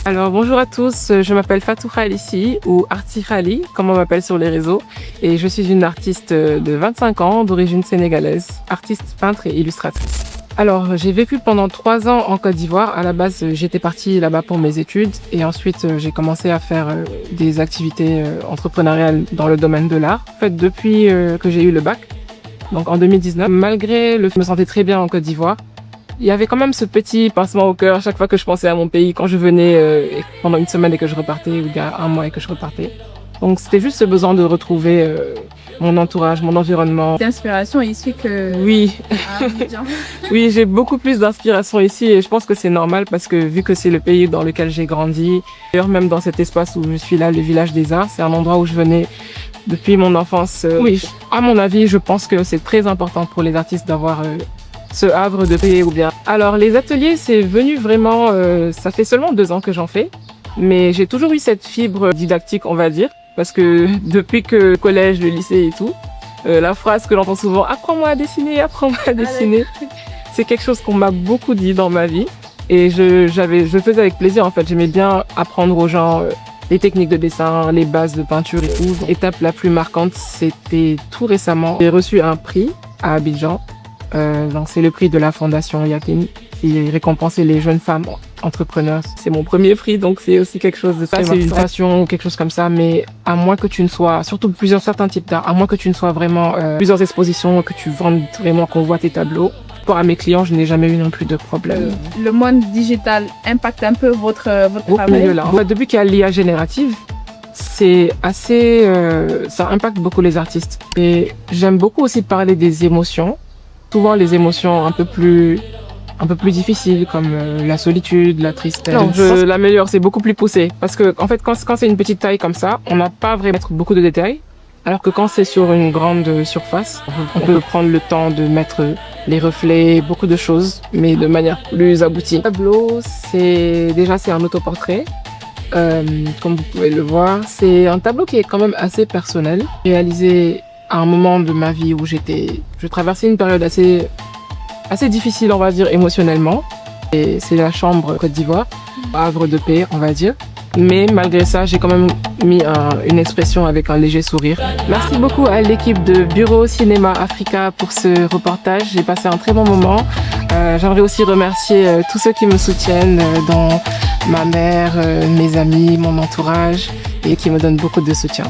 Alors bonjour à tous, je m'appelle Fatou Khalissi ou Arti Khali, comme on m'appelle sur les réseaux, et je suis une artiste de 25 ans d'origine sénégalaise, artiste peintre et illustratrice. Alors j'ai vécu pendant 3 ans en Côte d'Ivoire. À la base j'étais partie là-bas pour mes études et ensuite j'ai commencé à faire des activités entrepreneuriales dans le domaine de l'art. En fait depuis que j'ai eu le bac, donc en 2019, malgré le fait que je me sentais très bien en Côte d'Ivoire, il y avait quand même ce petit pincement au cœur chaque fois que je pensais à mon pays, quand je venais pendant une semaine et que je repartais, ou bien un mois et que je repartais. Donc c'était juste ce besoin de retrouver mon entourage, mon environnement. D'inspiration ici que... Oui, à Abidjan. oui, j'ai beaucoup plus d'inspiration ici et je pense que c'est normal parce que vu que c'est le pays dans lequel j'ai grandi, d'ailleurs même dans cet espace où je suis là, le village des arts, c'est un endroit où je venais depuis mon enfance. Oui, à mon avis, je pense que c'est très important pour les artistes d'avoir ce havre de paix ou bien. Alors les ateliers, c'est venu vraiment, ça fait seulement 2 ans que j'en fais, mais j'ai toujours eu cette fibre didactique, on va dire, parce que depuis que le collège, le lycée et tout, la phrase que j'entends souvent, apprends-moi à dessiner, c'est quelque chose qu'on m'a beaucoup dit dans ma vie et je faisais avec plaisir en fait. J'aimais bien apprendre aux gens les techniques de dessin, les bases de peinture et tout. L'étape la plus marquante, c'était tout récemment. J'ai reçu un prix à Abidjan. Donc c'est le prix de la Fondation Yakin qui récompensait les jeunes femmes entrepreneurs. C'est mon premier prix, donc c'est aussi quelque chose de très important. C'est une passion ou quelque chose comme ça, mais à moins que tu ne sois, surtout certains types d'art, à moins que tu ne sois vraiment plusieurs expositions, que tu vendes vraiment, qu'on voit tes tableaux. Pour à mes clients, je n'ai jamais eu non plus de problème. Le monde digital impacte un peu votre travail. En fait, depuis qu'il y a l'IA générative, c'est assez, ça impacte beaucoup les artistes. Et j'aime beaucoup aussi parler des émotions. Souvent les émotions un peu plus difficiles comme la solitude, la tristesse. Non, je l'améliore, c'est beaucoup plus poussé. Parce que en fait, quand c'est une petite taille comme ça, on n'a pas vraiment mettre beaucoup de détails. Alors que quand c'est sur une grande surface, on peut prendre le temps de mettre les reflets, beaucoup de choses, mais de manière plus aboutie. Le tableau, c'est un autoportrait. Comme vous pouvez le voir, c'est un tableau qui est quand même assez personnel, réalisé à un moment de ma vie où je traversais une période assez difficile, on va dire, émotionnellement. Et c'est la chambre Côte d'Ivoire, havre de paix, on va dire. Mais malgré ça, j'ai quand même mis une expression avec un léger sourire. Merci beaucoup à l'équipe de Bureau Cinéma Africa pour ce reportage. J'ai passé un très bon moment. J'aimerais aussi remercier tous ceux qui me soutiennent, dont ma mère, mes amis, mon entourage, et qui me donnent beaucoup de soutien.